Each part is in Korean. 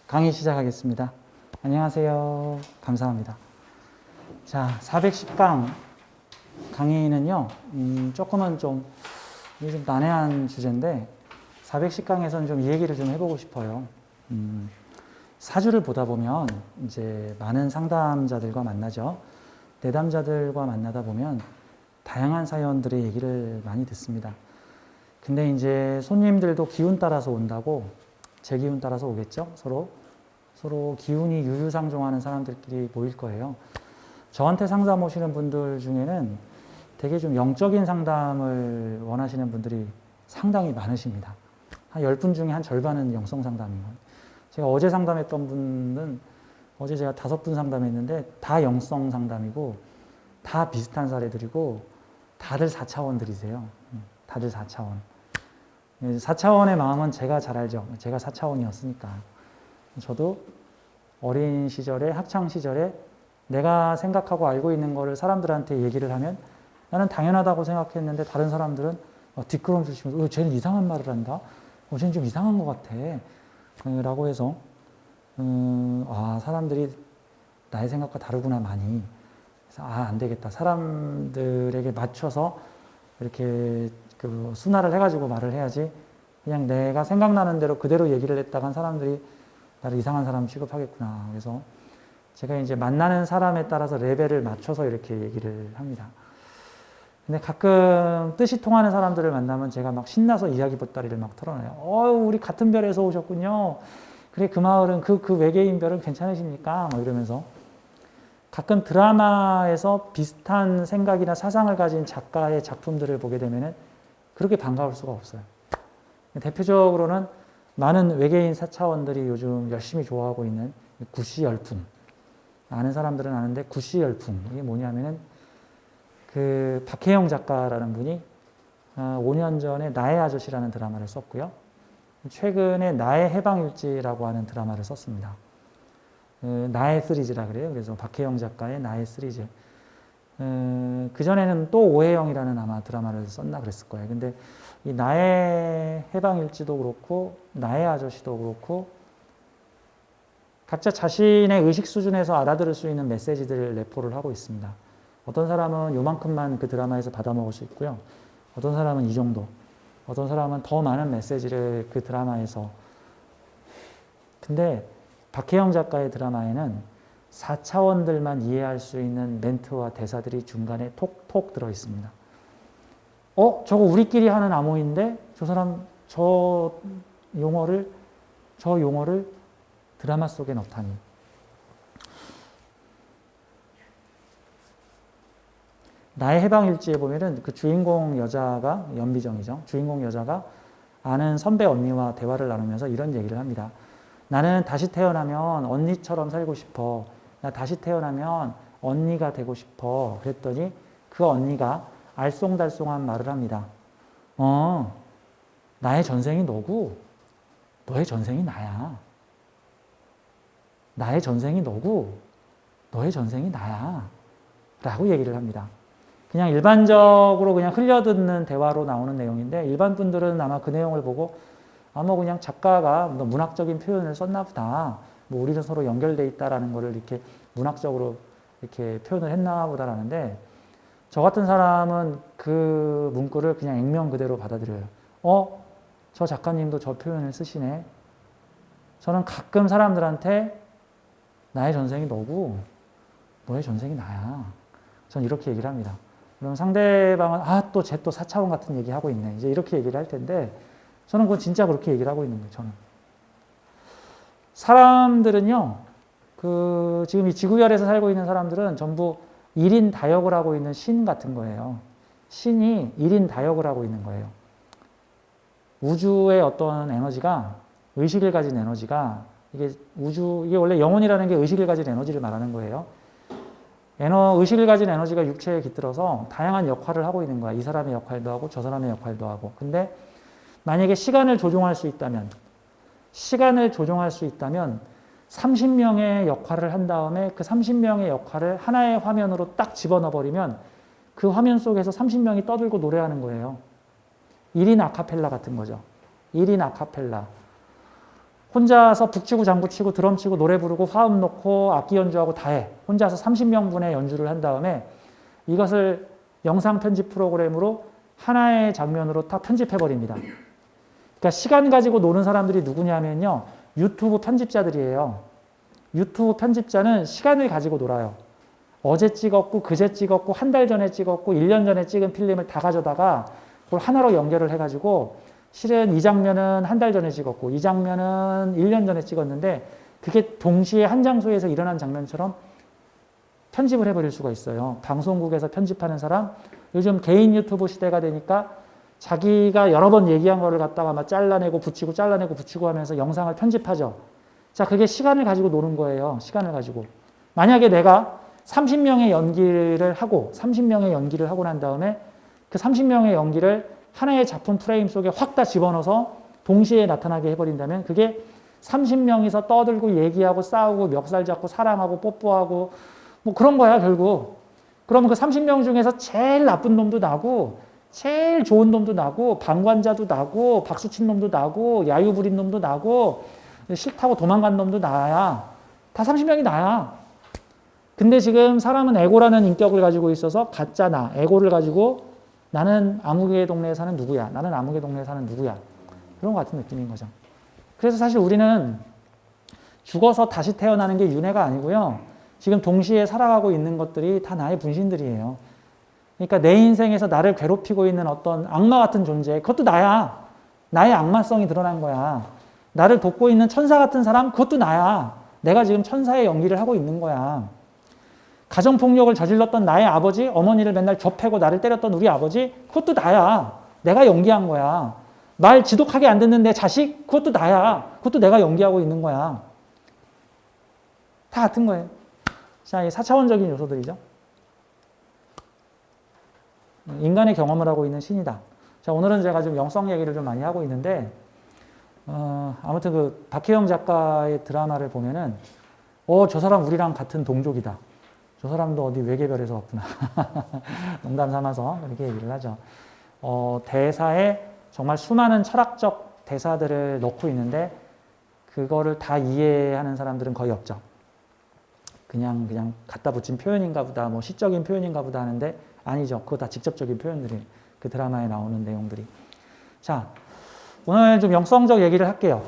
강의 시작하겠습니다. 안녕하세요. 감사합니다. 자, 410강 강의는요, 조금은 좀 난해한 주제인데, 410강에서는 좀 이 얘기를 좀 해보고 싶어요. 사주를 보다 보면 이제 많은 상담자들과 만나죠. 내담자들과 만나다 보면 다양한 사연들의 얘기를 많이 듣습니다. 근데 이제 손님들도 기운 따라서 온다고, 제 기운 따라서 오겠죠? 서로 기운이 유유상종하는 사람들끼리 모일 거예요. 저한테 상담 오시는 분들 중에는 되게 좀 영적인 상담을 원하시는 분들이 상당히 많으십니다. 한 10분 중에 한 절반은 영성 상담인 거예요. 제가 어제 상담했던 분은 어제 제가 5분 상담했는데 다 영성 상담이고 다 비슷한 사례들이고 다들 4차원들이세요. 다들 4차원. 4차원의 마음은 제가 잘 알죠. 제가 4차원이었으니까. 저도 어린 시절에, 학창 시절에 내가 생각하고 알고 있는 거를 사람들한테 얘기를 하면 나는 당연하다고 생각했는데 다른 사람들은 뒷걸음질 치면서 쟤는 이상한 말을 한다? 쟤는 좀 이상한 것 같아. 라고 해서 사람들이 나의 생각과 다르구나 많이. 그래서 안 되겠다. 사람들에게 맞춰서 이렇게 그 순화를 해가지고 말을 해야지 그냥 내가 생각나는 대로 그대로 얘기를 했다간 사람들이 나를 이상한 사람 취급하겠구나. 그래서 제가 이제 만나는 사람에 따라서 레벨을 맞춰서 이렇게 얘기를 합니다. 근데 가끔 뜻이 통하는 사람들을 만나면 제가 막 신나서 이야기 보따리를 막 털어놔요. 우리 같은 별에서 오셨군요. 그래, 그 마을은 그 외계인 별은 괜찮으십니까? 막 이러면서 가끔 드라마에서 비슷한 생각이나 사상을 가진 작가의 작품들을 보게 되면은 그렇게 반가울 수가 없어요. 대표적으로는 많은 외계인 4차원들이 요즘 열심히 좋아하고 있는 구씨 열풍. 아는 사람들은 아는데 구씨 열풍. 이게 뭐냐면은 그 박혜영 작가라는 분이 5년 전에 나의 아저씨라는 드라마를 썼고요. 최근에 나의 해방일지라고 하는 드라마를 썼습니다. 나의 시리즈라 그래요. 그래서 박혜영 작가의 나의 시리즈. 그전에는 또 오혜영이라는 아마 드라마를 썼나 그랬을 거예요. 근데 이 나의 해방일지도 그렇고 나의 아저씨도 그렇고 각자 자신의 의식 수준에서 알아들을 수 있는 메시지들을 내포를 하고 있습니다. 어떤 사람은 요만큼만 그 드라마에서 받아먹을 수 있고요. 어떤 사람은 이 정도. 어떤 사람은 더 많은 메시지를 그 드라마에서. 근데 박혜영 작가의 드라마에는 4차원들만 이해할 수 있는 멘트와 대사들이 중간에 톡톡 들어 있습니다. 저거 우리끼리 하는 암호인데 저 사람 저 용어를 드라마 속에 넣다니. 나의 해방일지에 보면은 그 주인공 여자가 연비정이죠. 주인공 여자가 아는 선배 언니와 대화를 나누면서 이런 얘기를 합니다. 나는 다시 태어나면 언니처럼 살고 싶어. 나 다시 태어나면 언니가 되고 싶어. 그랬더니 그 언니가 알쏭달쏭한 말을 합니다. 나의 전생이 너고 너의 전생이 나야. 나의 전생이 너고 너의 전생이 나야. 라고 얘기를 합니다. 그냥 일반적으로 그냥 흘려듣는 대화로 나오는 내용인데 일반 분들은 아마 그 내용을 보고 그냥 작가가 문학적인 표현을 썼나 보다. 우리는 서로 연결돼 있다라는 거를 이렇게 문학적으로 이렇게 표현을 했나 보다라는데 저 같은 사람은 그 문구를 그냥 액면 그대로 받아들여요. 저 작가님도 저 표현을 쓰시네. 저는 가끔 사람들한테 나의 전생이 너고 너의 전생이 나야. 전 이렇게 얘기를 합니다. 그럼 상대방은 또 쟤 또 4차원 같은 얘기 하고 있네. 이제 이렇게 얘기를 할 텐데 저는 그건 진짜 그렇게 얘기를 하고 있는 거예요. 저는. 사람들은요. 지금 이 지구별에서 살고 있는 사람들은 전부 1인 다역을 하고 있는 신 같은 거예요. 신이 1인 다역을 하고 있는 거예요. 우주의 어떤 에너지가 의식을 가진 에너지가 이게 원래 영혼이라는 게 의식을 가진 에너지를 말하는 거예요. 의식을 가진 에너지가 육체에 깃들어서 다양한 역할을 하고 있는 거야. 이 사람의 역할도 하고 저 사람의 역할도 하고. 근데 만약에 시간을 조종할 수 있다면 30명의 역할을 한 다음에 그 30명의 역할을 하나의 화면으로 딱 집어넣어버리면 그 화면 속에서 30명이 떠들고 노래하는 거예요. 1인 아카펠라 같은 거죠. 1인 아카펠라. 혼자서 북치고 장구치고 드럼 치고 노래 부르고 화음 넣고 악기 연주하고 다 해. 혼자서 30명분의 연주를 한 다음에 이것을 영상 편집 프로그램으로 하나의 장면으로 딱 편집해버립니다. 그러니까 시간 가지고 노는 사람들이 누구냐면요. 유튜브 편집자들이에요. 유튜브 편집자는 시간을 가지고 놀아요. 어제 찍었고 그제 찍었고 한 달 전에 찍었고 1년 전에 찍은 필름을 다 가져다가 그걸 하나로 연결을 해가지고 실은 이 장면은 한 달 전에 찍었고 이 장면은 1년 전에 찍었는데 그게 동시에 한 장소에서 일어난 장면처럼 편집을 해버릴 수가 있어요. 방송국에서 편집하는 사람, 요즘 개인 유튜브 시대가 되니까 자기가 여러 번 얘기한 거를 갖다가 막 잘라내고 붙이고 하면서 영상을 편집하죠. 자, 그게 시간을 가지고 노는 거예요. 시간을 가지고. 만약에 내가 30명의 연기를 하고 난 다음에 그 30명의 연기를 하나의 작품 프레임 속에 확 다 집어넣어서 동시에 나타나게 해버린다면 그게 30명이서 떠들고 얘기하고 싸우고 멱살 잡고 사랑하고 뽀뽀하고 뭐 그런 거야, 결국. 그러면 그 30명 중에서 제일 나쁜 놈도 나고 제일 좋은 놈도 나고 방관자도 나고 박수친 놈도 나고 야유 부린 놈도 나고 싫다고 도망간 놈도 나야. 다 30명이 나야. 근데 지금 사람은 에고라는 인격을 가지고 있어서 가짜 나, 에고를 가지고 나는 아무개 동네에 사는 누구야. 나는 아무개 동네에 사는 누구야. 그런 것 같은 느낌인 거죠. 그래서 사실 우리는 죽어서 다시 태어나는 게 윤회가 아니고요. 지금 동시에 살아가고 있는 것들이 다 나의 분신들이에요. 그러니까 내 인생에서 나를 괴롭히고 있는 어떤 악마 같은 존재, 그것도 나야. 나의 악마성이 드러난 거야. 나를 돕고 있는 천사 같은 사람, 그것도 나야. 내가 지금 천사의 연기를 하고 있는 거야. 가정폭력을 저질렀던 나의 아버지, 어머니를 맨날 좁혀고 나를 때렸던 우리 아버지, 그것도 나야. 내가 연기한 거야. 말 지독하게 안 듣는 내 자식, 그것도 나야. 그것도 내가 연기하고 있는 거야. 다 같은 거예요. 자, 이 4차원적인 요소들이죠. 인간의 경험을 하고 있는 신이다. 자, 오늘은 제가 좀 영성 얘기를 좀 많이 하고 있는데, 아무튼 그 박혜영 작가의 드라마를 보면은, 저 사람 우리랑 같은 동족이다. 저 사람도 어디 외계별에서 왔구나. 농담 삼아서 이렇게 얘기를 하죠. 대사에 정말 수많은 철학적 대사들을 넣고 있는데, 그거를 다 이해하는 사람들은 거의 없죠. 그냥 갖다 붙인 표현인가 보다, 뭐 시적인 표현인가 보다 하는데 아니죠. 그거 다 직접적인 표현들이 그 드라마에 나오는 내용들이. 자, 오늘 좀 영성적 얘기를 할게요.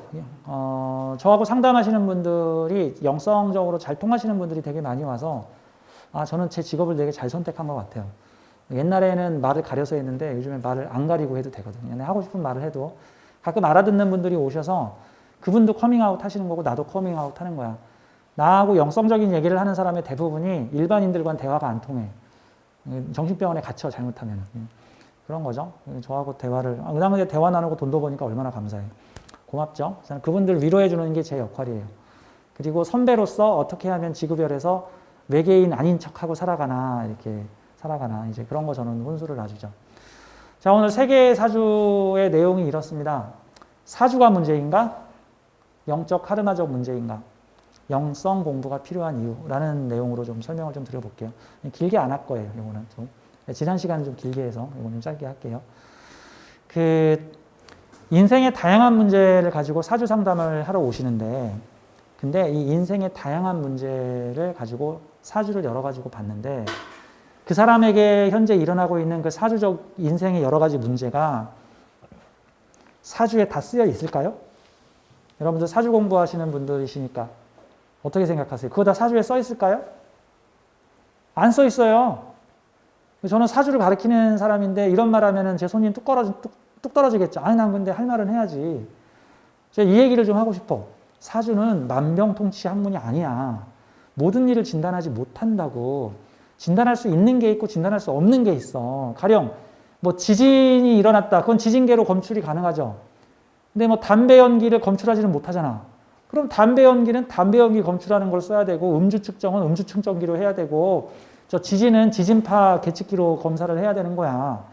저하고 상담하시는 분들이 영성적으로 잘 통하시는 분들이 되게 많이 와서 저는 제 직업을 되게 잘 선택한 것 같아요. 옛날에는 말을 가려서 했는데 요즘엔 말을 안 가리고 해도 되거든요. 하고 싶은 말을 해도 가끔 알아듣는 분들이 오셔서 그분도 커밍아웃 하시는 거고 나도 커밍아웃 하는 거야. 나하고 영성적인 얘기를 하는 사람의 대부분이 일반인들과는 대화가 안 통해. 정신병원에 갇혀, 잘못하면. 그런 거죠. 저하고 대화를, 은하근데 대화 나누고 돈도 버니까 얼마나 감사해요. 고맙죠. 저는 그분들 위로해주는 게 제 역할이에요. 그리고 선배로서 어떻게 하면 지구별에서 외계인 아닌 척하고 살아가나, 이렇게 살아가나, 이제 그런 거 저는 혼수를 놔주죠. 자, 오늘 세계의 사주의 내용이 이렇습니다. 사주가 문제인가? 영적 카르마적 문제인가? 영성 공부가 필요한 이유라는 내용으로 좀 설명을 좀 드려볼게요. 길게 안 할 거예요. 이거는 좀 지난 시간은 좀 길게 해서 이건 좀 짧게 할게요. 그 인생의 다양한 문제를 가지고 사주 상담을 하러 오시는데, 근데 이 인생의 다양한 문제를 가지고 사주를 열어 가지고 봤는데 그 사람에게 현재 일어나고 있는 그 사주적 인생의 여러 가지 문제가 사주에 다 쓰여 있을까요? 여러분들 사주 공부하시는 분들이시니까 어떻게 생각하세요? 그거 다 사주에 써 있을까요? 안 써 있어요. 저는 사주를 가르치는 사람인데 이런 말 하면은 제 손님 뚝 떨어지겠죠. 아니, 난 근데 할 말은 해야지. 제가 이 얘기를 좀 하고 싶어. 사주는 만병통치 학문이 아니야. 모든 일을 진단하지 못한다고. 진단할 수 있는 게 있고 진단할 수 없는 게 있어. 가령 뭐 지진이 일어났다. 그건 지진계로 검출이 가능하죠. 근데 뭐 담배 연기를 검출하지는 못하잖아. 그럼 담배 연기는 담배 연기 검출하는 걸 써야 되고, 음주 측정은 음주 측정기로 해야 되고, 저 지진은 지진파 계측기로 검사를 해야 되는 거야.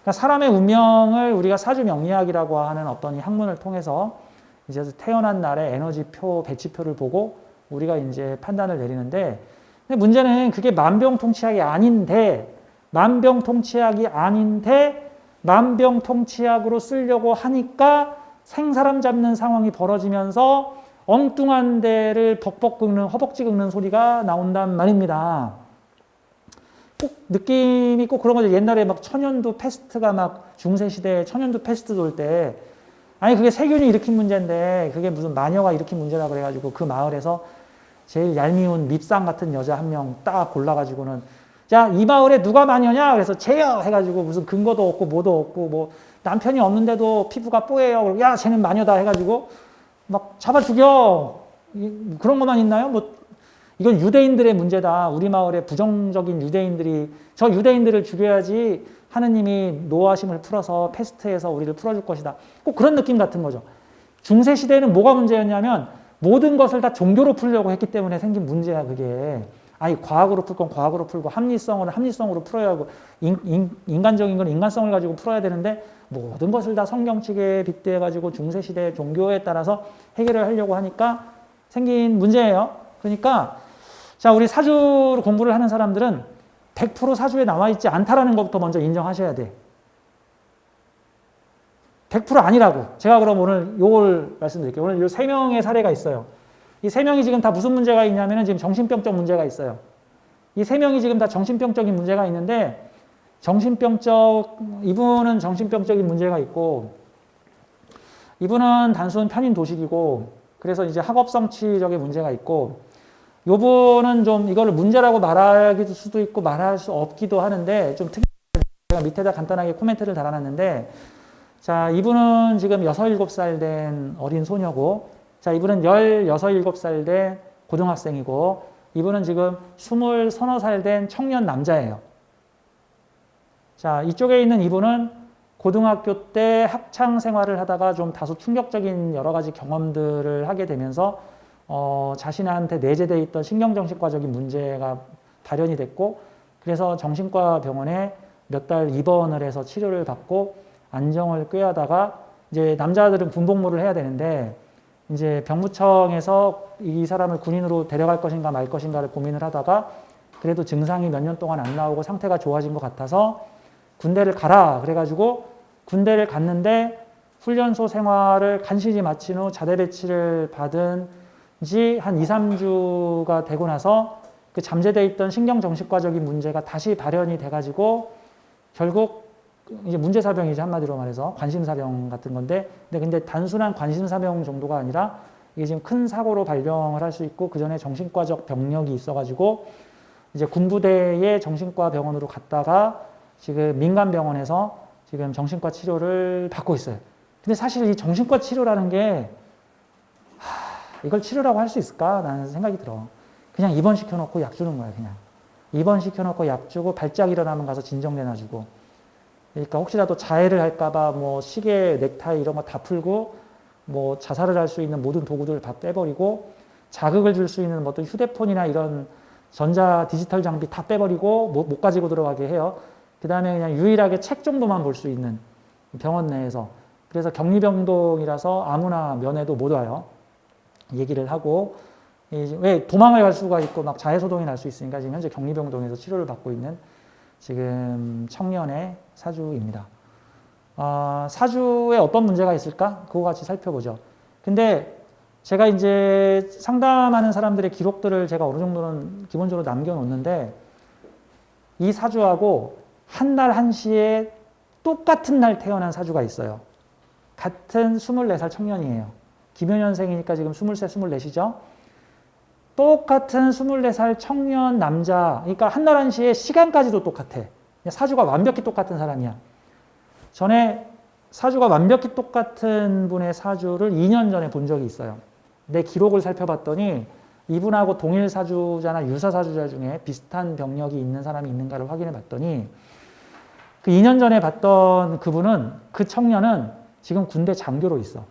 그러니까 사람의 운명을 우리가 사주 명리학이라고 하는 어떤 이 학문을 통해서 이제 태어난 날의 에너지표, 배치표를 보고 우리가 이제 판단을 내리는데, 근데 문제는 그게 만병통치약이 아닌데 만병통치약이 아닌데 만병통치약으로 쓰려고 하니까 생사람 잡는 상황이 벌어지면서 엉뚱한 데를 벅벅 긁는, 허벅지 긁는 소리가 나온단 말입니다. 꼭 느낌이 꼭 그런 거죠. 옛날에 막 천연두 패스트가 막 중세시대에 천연두 패스트 돌 때, 아니 그게 세균이 일으킨 문제인데 그게 무슨 마녀가 일으킨 문제라 그래가지고 그 마을에서 제일 얄미운 밉상 같은 여자 한 명 딱 골라가지고는, 자, 이 마을에 누가 마녀냐? 그래서 쟤요! 해가지고 무슨 근거도 없고 뭐도 없고 뭐 남편이 없는데도 피부가 뽀예요. 야, 쟤는 마녀다 해가지고 막 잡아 죽여. 그런 것만 있나요? 뭐 이건 유대인들의 문제다. 우리 마을에 부정적인 유대인들이, 저 유대인들을 죽여야지 하느님이 노하심을 풀어서 패스트에서 우리를 풀어줄 것이다. 꼭 그런 느낌 같은 거죠. 중세시대에는 뭐가 문제였냐면 모든 것을 다 종교로 풀려고 했기 때문에 생긴 문제야, 그게. 아니, 과학으로 풀 건 과학으로 풀고 합리성은 합리성으로 풀어야 하고 인간적인 건 인간성을 가지고 풀어야 되는데 모든 것을 다 성경책에 빗대가지고 중세시대의 종교에 따라서 해결을 하려고 하니까 생긴 문제예요. 그러니까 자, 우리 사주 공부를 하는 사람들은 100% 사주에 나와 있지 않다라는 것부터 먼저 인정하셔야 돼. 100% 아니라고. 제가 그럼 오늘 요걸 말씀드릴게요. 오늘 요 3명의 사례가 있어요. 이 3명이 지금 다 무슨 문제가 있냐면은 지금 정신병적 문제가 있어요. 이 3명이 지금 다 정신병적인 문제가 있는데, 이분은 정신병적인 문제가 있고, 이분은 단순 편인 도식이고, 그래서 이제 학업 성취적인 문제가 있고, 요분은 좀 이거를 문제라고 말할 수도 있고 말할 수 없기도 하는데, 좀 특이해요. 제가 밑에다 간단하게 코멘트를 달아놨는데, 자, 이분은 지금 6, 7살 된 어린 소녀고, 자, 이분은 16, 17살 된 고등학생이고, 이분은 지금 20, 서너 살 된 청년 남자예요. 자, 이쪽에 있는 이분은 고등학교 때 학창 생활을 하다가 좀 다소 충격적인 여러 가지 경험들을 하게 되면서 자신한테 내재되어 있던 신경정신과적인 문제가 발현이 됐고, 그래서 정신과 병원에 몇 달 입원을 해서 치료를 받고 안정을 꾀하다가, 이제 남자들은 군복무를 해야 되는데 이제 병무청에서 이 사람을 군인으로 데려갈 것인가 말 것인가를 고민을 하다가 그래도 증상이 몇 년 동안 안 나오고 상태가 좋아진 것 같아서 군대를 가라 그래가지고 군대를 갔는데, 훈련소 생활을 간신히 마친 후 자대 배치를 받은 지 한 2, 3주가 되고 나서 그 잠재되어 있던 신경정신과적인 문제가 다시 발현이 돼가지고 결국 이제 문제사병이지, 한마디로 말해서 관심사병 같은 건데, 근데 단순한 관심사병 정도가 아니라 이게 지금 큰 사고로 발병을 할 수 있고, 그 전에 정신과적 병력이 있어가지고 이제 군부대의 정신과 병원으로 갔다가 지금 민간병원에서 지금 정신과 치료를 받고 있어요. 근데 사실 이 정신과 치료라는 게 이걸 치료라고 할 수 있을까? 라는 생각이 들어. 그냥 입원시켜놓고 약 주는 거야, 그냥. 입원시켜놓고 약 주고 발작 일어나면 가서 진정내나 주고. 그러니까 혹시라도 자해를 할까봐 뭐 시계, 넥타이 이런 거 다 풀고 뭐 자살을 할 수 있는 모든 도구들을 다 빼버리고 자극을 줄 수 있는 어떤 휴대폰이나 이런 전자 디지털 장비 다 빼버리고 못 가지고 들어가게 해요. 그 다음에 그냥 유일하게 책 정도만 볼 수 있는 병원 내에서. 그래서 격리병동이라서 아무나 면회도 못 와요. 얘기를 하고, 왜 도망을 갈 수가 있고 막 자해소동이 날 수 있으니까 지금 현재 격리병동에서 치료를 받고 있는 지금 청년의 사주입니다. 사주에 어떤 문제가 있을까? 그거 같이 살펴보죠. 근데 제가 이제 상담하는 사람들의 기록들을 제가 어느 정도는 기본적으로 남겨놓는데, 이 사주하고 한 날 한시에 똑같은 날 태어난 사주가 있어요. 같은 24살 청년이에요. 기묘년생이니까 지금 23, 24이죠. 똑같은 24살 청년 남자, 그러니까 한 날 한시에 시간까지도 똑같아. 사주가 완벽히 똑같은 사람이야. 전에 사주가 완벽히 똑같은 분의 사주를 2년 전에 본 적이 있어요. 내 기록을 살펴봤더니 이분하고 동일 사주자나 유사 사주자 중에 비슷한 병력이 있는 사람이 있는가를 확인해 봤더니, 그 2년 전에 봤던 그 청년은 지금 군대 장교로 있어.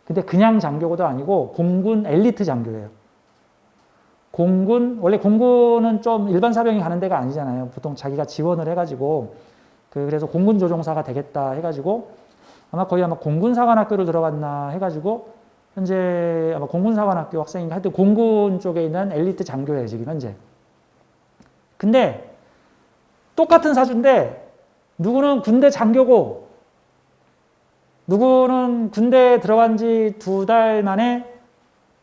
근데 그냥 장교도 아니고 공군 엘리트 장교예요. 원래 공군은 좀 일반 사병이 가는 데가 아니잖아요. 보통 자기가 지원을 해가지고, 그래서 공군 조종사가 되겠다 해가지고, 아마 공군사관학교를 들어갔나 해가지고, 현재 아마 공군사관학교 학생인가, 하여튼 공군 쪽에 있는 엘리트 장교예요, 지금 현재. 근데 똑같은 사주인데 누구는 군대 장교고 누구는 군대에 들어간 지 2달 만에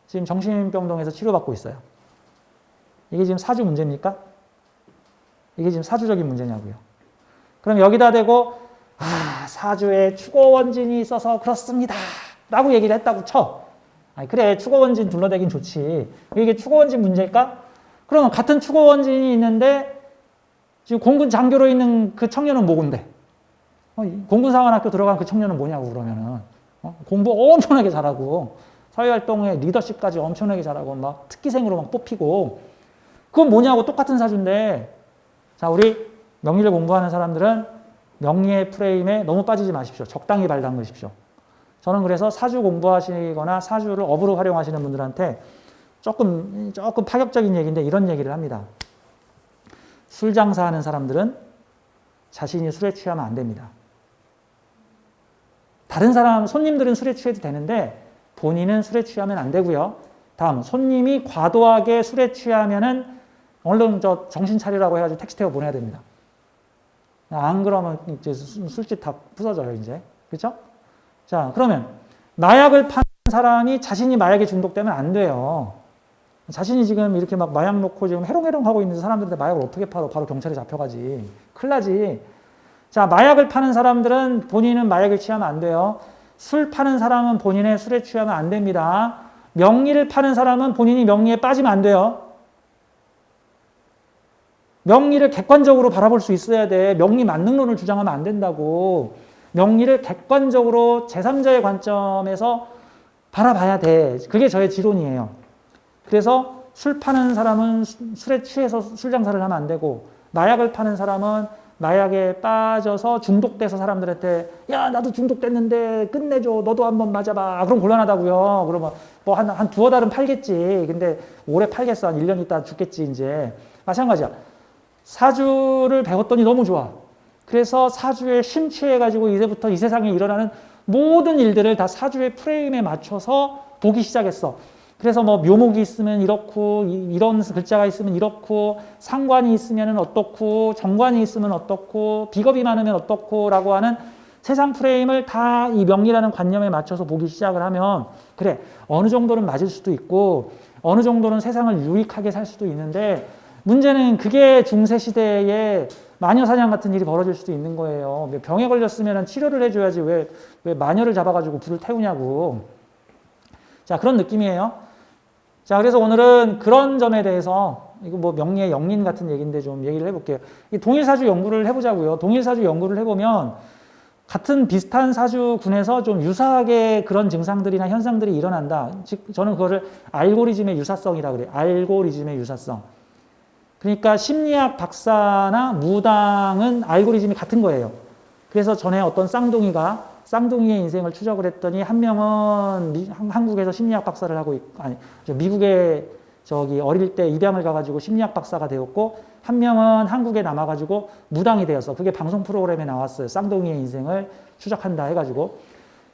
지금 정신병동에서 치료받고 있어요. 이게 지금 사주 문제입니까? 이게 지금 사주적인 문제냐고요. 그럼 여기다 대고 사주에 축오원진이 있어서 그렇습니다 라고 얘기를 했다고 쳐. 그래, 축오원진 둘러대긴 좋지. 이게 축오원진 문제일까? 그러면 같은 축오원진이 있는데 지금 공군 장교로 있는 그 청년은 뭐군데? 공군사관학교 들어간 그 청년은 뭐냐고 그러면은 공부 엄청나게 잘하고 사회활동에 리더십까지 엄청나게 잘하고 막 특기생으로 막 뽑히고 그건 뭐냐고 똑같은 사주인데 자, 우리 명리를 공부하는 사람들은 명리의 프레임에 너무 빠지지 마십시오. 적당히 발 담그십시오. 저는 그래서 사주 공부하시거나 사주를 업으로 활용하시는 분들한테 조금 파격적인 얘기인데 이런 얘기를 합니다. 술 장사하는 사람들은 자신이 술에 취하면 안 됩니다. 다른 사람, 손님들은 술에 취해도 되는데 본인은 술에 취하면 안 되고요. 다음, 손님이 과도하게 술에 취하면은 얼른 정신 차리라고 해가지고 택시 태워 보내야 됩니다. 안 그러면 이제 술집 다 부서져요, 이제. 그렇죠? 자, 그러면 마약을 파는 사람이 자신이 마약에 중독되면 안 돼요. 자신이 지금 이렇게 막 마약 놓고 지금 해롱해롱 하고 있는 사람들한테 마약을 어떻게 팔어? 바로 경찰에 잡혀가지. 큰일 나지. 자, 마약을 파는 사람들은 본인은 마약에 취하면 안 돼요. 술 파는 사람은 본인의 술에 취하면 안 됩니다. 명리를 파는 사람은 본인이 명리에 빠지면 안 돼요. 명리를 객관적으로 바라볼 수 있어야 돼. 명리 만능론을 주장하면 안 된다고. 명리를 객관적으로 제3자의 관점에서 바라봐야 돼. 그게 저의 지론이에요. 그래서 술 파는 사람은 술에 취해서 술 장사를 하면 안 되고 마약을 파는 사람은 마약에 빠져서 중독돼서 사람들한테 야 나도 중독됐는데 끝내줘 너도 한번 맞아봐. 그럼 곤란하다고요. 그러면 뭐 한 두어 달은 팔겠지. 근데 오래 팔겠어. 한 1년 있다 죽겠지 이제. 마찬가지야. 사주를 배웠더니 너무 좋아. 그래서 사주에 심취해가지고 이제부터 이 세상에 일어나는 모든 일들을 다 사주의 프레임에 맞춰서 보기 시작했어. 그래서 뭐 묘목이 있으면 이렇고 이런 글자가 있으면 이렇고 상관이 있으면 어떻고 정관이 있으면 어떻고 비겁이 많으면 어떻고 라고 하는 세상 프레임을 다 이 명리라는 관념에 맞춰서 보기 시작을 하면 그래 어느 정도는 맞을 수도 있고 어느 정도는 세상을 유익하게 살 수도 있는데 문제는 그게 중세시대에 마녀사냥 같은 일이 벌어질 수도 있는 거예요. 병에 걸렸으면 치료를 해줘야지 왜 마녀를 잡아가지고 불을 태우냐고. 자, 그런 느낌이에요. 자, 그래서 오늘은 그런 점에 대해서 이거 뭐 명리의 영린 같은 얘기인데 좀 얘기를 해볼게요. 이 동일사주 연구를 해보자고요. 동일사주 연구를 해보면 같은 비슷한 사주군에서 좀 유사하게 그런 증상들이나 현상들이 일어난다. 즉 저는 그거를 알고리즘의 유사성이라고 그래요. 알고리즘의 유사성. 그러니까 심리학 박사나 무당은 알고리즘이 같은 거예요. 그래서 전에 어떤 쌍둥이의 인생을 추적을 했더니 한 명은 한국에서 심리학 박사를 하고 미국에 어릴 때 입양을 가가지고 심리학 박사가 되었고 한 명은 한국에 남아가지고 무당이 되었어. 그게 방송 프로그램에 나왔어요. 쌍둥이의 인생을 추적한다 해가지고.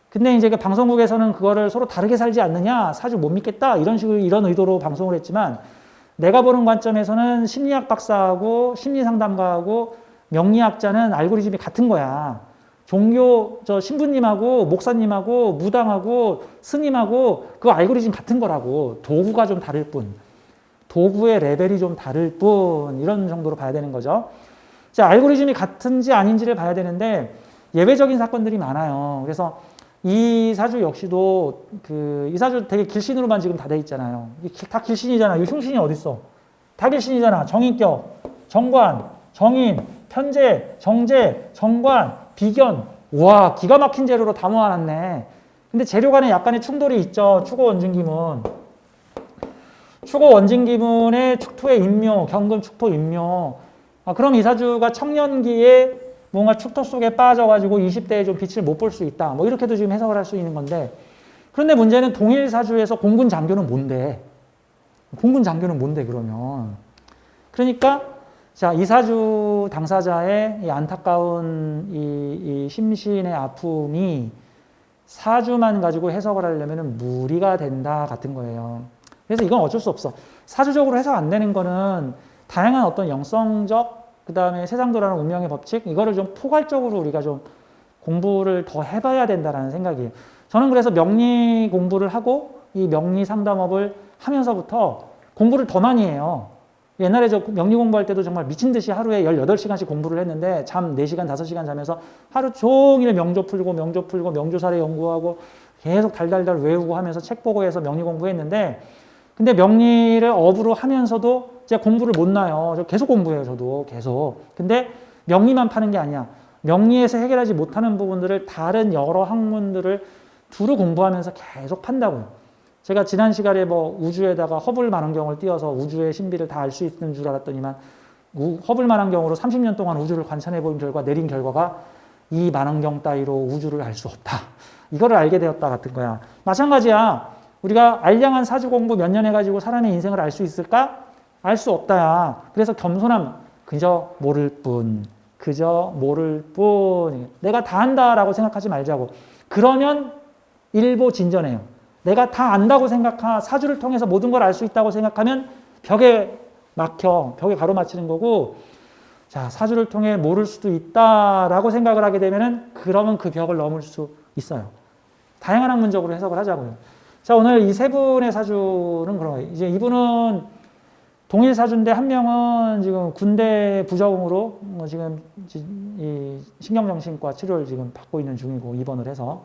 근데 이제 그 방송국에서는 그거를 서로 다르게 살지 않느냐, 사주 못 믿겠다 이런 식으로 이런 의도로 방송을 했지만 내가 보는 관점에서는 심리학 박사하고 심리상담가하고 명리학자는 알고리즘이 같은 거야. 종교 신부님하고 목사님하고 무당하고 스님하고 그 알고리즘 같은 거라고. 도구가 좀 다를 뿐. 도구의 레벨이 좀 다를 뿐. 이런 정도로 봐야 되는 거죠. 자, 알고리즘이 같은지 아닌지를 봐야 되는데 예외적인 사건들이 많아요. 그래서 이 사주 역시도 이 사주 되게 길신으로만 지금 다 돼 있잖아요. 다 길신이잖아. 이 흉신이 어딨어? 다 길신이잖아. 정인격, 정관, 정인, 편재, 정재, 정관, 비견. 와, 기가 막힌 재료로 다 모아놨네. 근데 재료 간에 약간의 충돌이 있죠. 축오 원진기문. 축오 원진기문의 축토의 인묘, 경금 축토 인묘. 그럼 이 사주가 청년기에 뭔가 축토 속에 빠져가지고 20대에 좀 빛을 못 볼 수 있다. 뭐 이렇게도 지금 해석을 할 수 있는 건데. 그런데 문제는 동일 사주에서 공군 장교는 뭔데? 공군 장교는 뭔데 그러면? 그러니까 자, 이 사주 당사자의 이 안타까운 이 심신의 아픔이 사주만 가지고 해석을 하려면 무리가 된다 같은 거예요. 그래서 이건 어쩔 수 없어. 사주적으로 해석 안 되는 거는 다양한 어떤 영성적 그 다음에 세상도라는 운명의 법칙, 이거를 좀 포괄적으로 우리가 좀 공부를 더 해봐야 된다라는 생각이에요. 저는 그래서 명리 공부를 하고 이 명리 상담업을 하면서부터 공부를 더 많이 해요. 옛날에 저 명리 공부할 때도 정말 미친 듯이 하루에 18시간씩 공부를 했는데 잠 4시간, 5시간 자면서 하루 종일 명조 풀고 명조사례 연구하고 계속 달달달 외우고 하면서 책 보고 해서 명리 공부했는데 근데 명리를 업으로 하면서도 제가 공부를 못 놔요. 저 계속 공부해요, 저도 계속. 근데 명리만 파는 게 아니야. 명리에서 해결하지 못하는 부분들을 다른 여러 학문들을 두루 공부하면서 계속 판다고요. 제가 지난 시간에 뭐 우주에다가 허블 망원경을 띄워서 우주의 신비를 다 알 수 있는 줄 알았더니만 허블 망원경으로 30년 동안 우주를 관찰해 본 결과 내린 결과가 이 망원경 따위로 우주를 알 수 없다. 이거를 알게 되었다 같은 거야. 마찬가지야. 우리가 알량한 사주 공부 몇 년 해가지고 사람의 인생을 알 수 있을까? 알 수 없다야. 그래서 겸손함, 그저 모를 뿐. 그저 모를 뿐. 내가 다 안다라고 생각하지 말자고. 그러면 일보 진전해요. 내가 다 안다고 사주를 통해서 모든 걸 알 수 있다고 생각하면 벽에 막혀, 벽에 가로막히는 거고, 자, 사주를 통해 모를 수도 있다라고 생각을 하게 되면은 그러면 그 벽을 넘을 수 있어요. 다양한 학문적으로 해석을 하자고요. 자, 오늘 이 세 분의 사주는 그런 거예요. 이제 이분은 동일 사주인데 한 명은 지금 군대 부적응으로 지금 이 신경정신과 치료를 지금 받고 있는 중이고 입원을 해서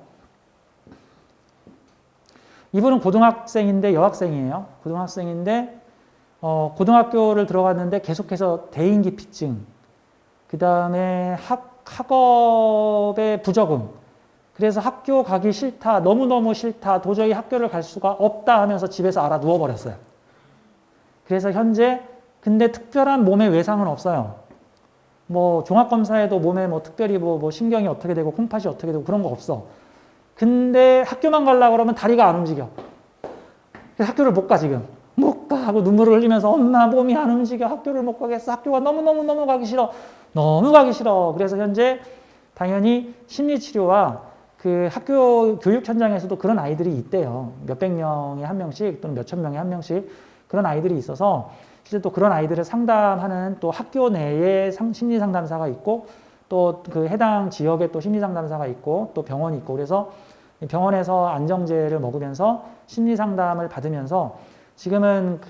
이분은 고등학생인데 여학생이에요. 고등학생인데 고등학교를 들어갔는데 계속해서 대인기피증, 그 다음에 학업의 부적응, 그래서 학교 가기 싫다, 너무너무 싫다, 도저히 학교를 갈 수가 없다 하면서 집에서 알아 누워버렸어요. 그래서 현재 근데 특별한 몸의 외상은 없어요. 뭐 종합검사에도 몸에 뭐 특별히 뭐 신경이 어떻게 되고 콩팥이 어떻게 되고 그런 거 없어. 근데 학교만 가려고 그러면 다리가 안 움직여. 그래서 학교를 못 가 지금. 못 가 하고 눈물을 흘리면서 엄마 몸이 안 움직여. 학교를 못 가겠어. 학교가 너무너무 가기 싫어. 너무 가기 싫어. 그래서 현재 당연히 심리치료와 그 학교 교육 현장에서도 그런 아이들이 있대요. 몇백 명에 한 명씩 또는 몇천 명에 한 명씩 그런 아이들이 있어서 실제 또 그런 아이들을 상담하는 또 학교 내에 심리 상담사가 있고 또 그 해당 지역에 또 심리 상담사가 있고 또 병원이 있고 그래서 병원에서 안정제를 먹으면서 심리 상담을 받으면서 지금은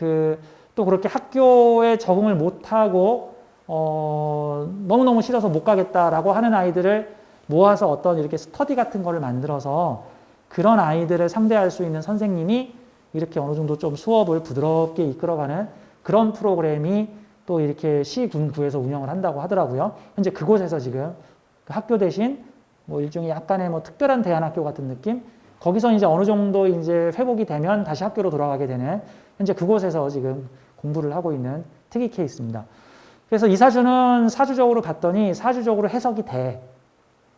또 그렇게 학교에 적응을 못하고 너무너무 싫어서 못 가겠다라고 하는 아이들을 모아서 어떤 이렇게 스터디 같은 거를 만들어서 그런 아이들을 상대할 수 있는 선생님이 이렇게 어느 정도 좀 수업을 부드럽게 이끌어가는 그런 프로그램이 또 이렇게 시군구에서 운영을 한다고 하더라고요. 현재 그곳에서 지금 그 학교 대신 뭐 일종의 약간의 뭐 특별한 대안학교 같은 느낌? 거기서 이제 어느 정도 이제 회복이 되면 다시 학교로 돌아가게 되는 현재 그곳에서 지금 공부를 하고 있는 특이 케이스입니다. 그래서 이 사주는 사주적으로 봤더니 사주적으로 해석이 돼.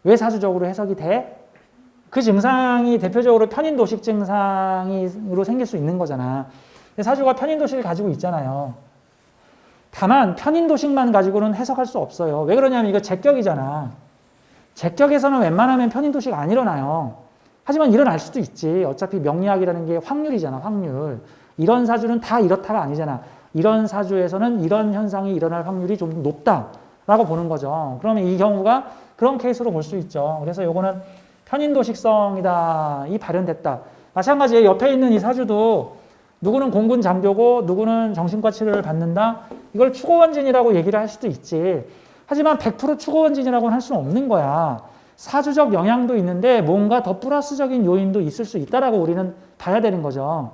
왜 사주적으로 해석이 돼? 그 증상이 대표적으로 편인도식 증상으로 생길 수 있는 거잖아. 사주가 편인도식을 가지고 있잖아요. 다만 편인도식만 가지고는 해석할 수 없어요. 왜 그러냐면 이거 제격이잖아. 제격에서는 웬만하면 편인도식 안 일어나요. 하지만 일어날 수도 있지. 어차피 명리학이라는 게 확률이잖아, 확률. 이런 사주는 다 이렇다가 아니잖아. 이런 사주에서는 이런 현상이 일어날 확률이 좀 높다라고 보는 거죠. 그러면 이 경우가 그런 케이스로 볼 수 있죠. 그래서 요거는 편인도식성이다. 이 발현됐다. 마찬가지에 옆에 있는 이 사주도 누구는 공군 장교고 누구는 정신과 치료를 받는다. 이걸 추고원진이라고 얘기를 할 수도 있지. 하지만 100% 추고원진이라고는 할 수는 없는 거야. 사주적 영향도 있는데 뭔가 더 플러스적인 요인도 있을 수 있다라고 우리는 봐야 되는 거죠.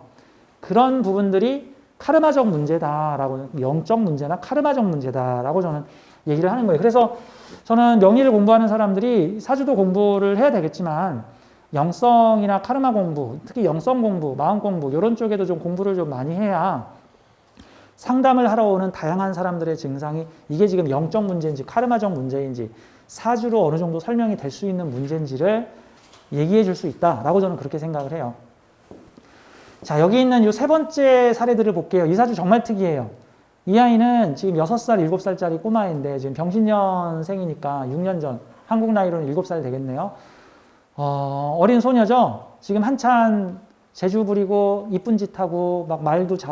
그런 부분들이 카르마적 문제다라고, 영적 문제나 카르마적 문제다라고 저는 얘기를 하는 거예요. 그래서 저는 명리를 공부하는 사람들이 사주도 공부를 해야 되겠지만 영성이나 카르마 공부, 특히 영성 공부, 마음 공부 이런 쪽에도 좀 공부를 좀 많이 해야 상담을 하러 오는 다양한 사람들의 증상이 이게 지금 영적 문제인지 카르마적 문제인지 사주로 어느 정도 설명이 될 수 있는 문제인지를 얘기해 줄 수 있다라고 저는 그렇게 생각을 해요. 자, 여기 있는 이 세 번째 사례들을 볼게요. 이 사주 정말 특이해요. 이 아이는 지금 6살, 7살짜리 꼬마인데 지금 병신년생이니까 6년 전, 한국 나이로는 7살 되겠네요. 어린 소녀죠. 지금 한참 재주 부리고 이쁜 짓 하고 막 말도 잘